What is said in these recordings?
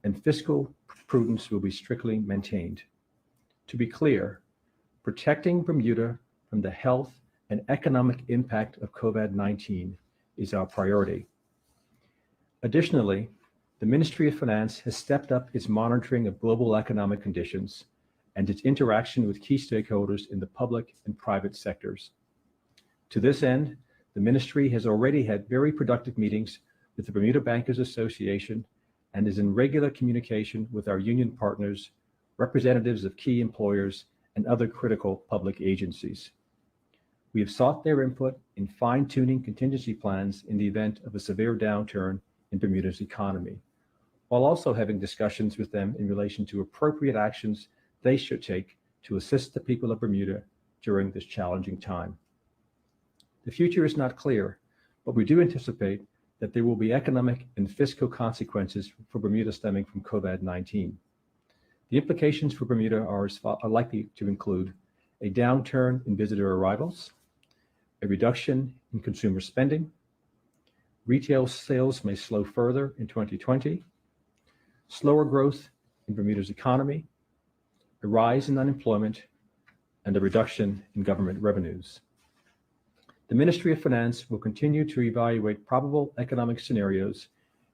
and fiscal prudence will be strictly maintained. To be clear, protecting Bermuda from the health and economic impact of COVID-19 is our priority. Additionally, the Ministry of Finance has stepped up its monitoring of global economic conditions and its interaction with key stakeholders in the public and private sectors. To this end, the Ministry has already had very productive meetings with the Bermuda Bankers Association and is in regular communication with our union partners, representatives of key employers, and other critical public agencies. We have sought their input in fine-tuning contingency plans in the event of a severe downturn in Bermuda's economy, while also having discussions with them in relation to appropriate actions they should take to assist the people of Bermuda during this challenging time. The future is not clear, but we do anticipate that there will be economic and fiscal consequences for Bermuda stemming from COVID-19. The implications for Bermuda are likely to include a downturn in visitor arrivals, a reduction in consumer spending, retail sales may slow further in 2020, slower growth in Bermuda's economy, a rise in unemployment, and a reduction in government revenues. The Ministry of Finance will continue to evaluate probable economic scenarios,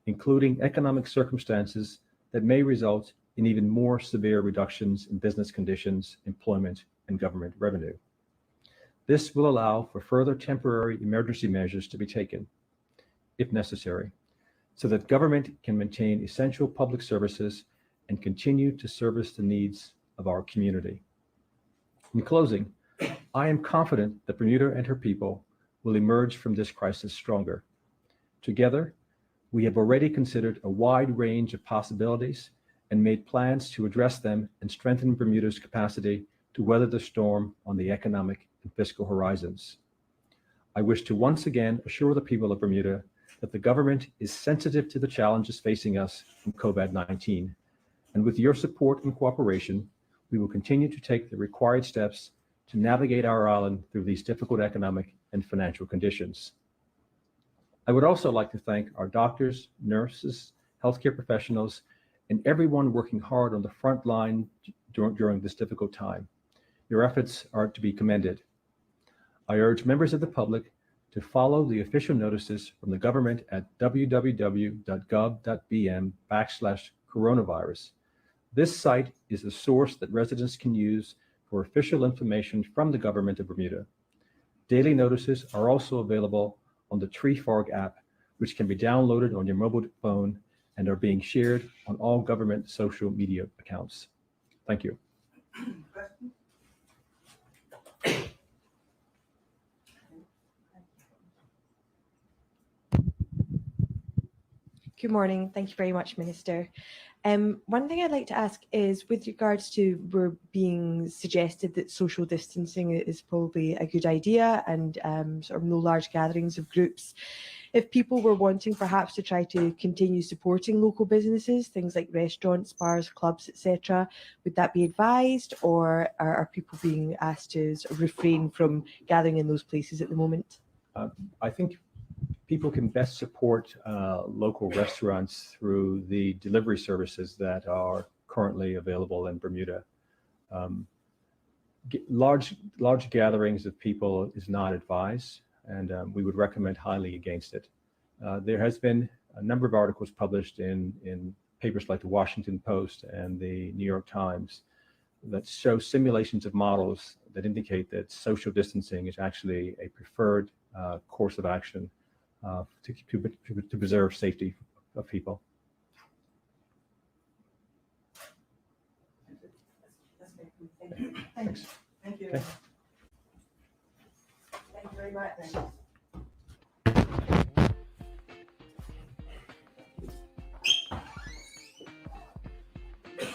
including economic circumstances that may result in even more severe reductions in business conditions, employment, and government revenue. This will allow for further temporary emergency measures to be taken, if necessary, so that government can maintain essential public services and continue to service the needs of our community. In closing, I am confident that Bermuda and her people will emerge from this crisis stronger. Together, we have already considered a wide range of possibilities and made plans to address them and strengthen Bermuda's capacity to weather the storm on the economic and fiscal horizons. I wish to once again assure the people of Bermuda that the government is sensitive to the challenges facing us from COVID-19, and with your support and cooperation, we will continue to take the required steps to navigate our island through these difficult economic and financial conditions. I would also like to thank our doctors, nurses, healthcare professionals, and everyone working hard on the front line during this difficult time. Your efforts are to be commended. I urge members of the public to follow the official notices from the government at www.gov.bm/coronavirus. This site is a source that residents can use for official information from the government of Bermuda. Daily notices are also available on the TreeFrog app, which can be downloaded on your mobile phone and are being shared on all government social media accounts. Thank you. Good morning. Thank you very much, Minister. One thing I'd like to ask is with regards to we're being suggested that social distancing is probably a good idea and sort of no large gatherings of groups. If people were wanting perhaps to try to continue supporting local businesses, things like restaurants, bars, clubs, etc., would that be advised, or are people being asked to sort of refrain from gathering in those places at the moment? I think people can best support local restaurants through the delivery services that are currently available in Bermuda. Large gatherings of people is not advised, and we would recommend highly against it. There has been a number of articles published in papers like the Washington Post and the New York Times that show simulations of models that indicate that social distancing is actually a preferred course of action to preserve safety of people. Thank you. Thanks. Thank you. Okay. Thank you very much.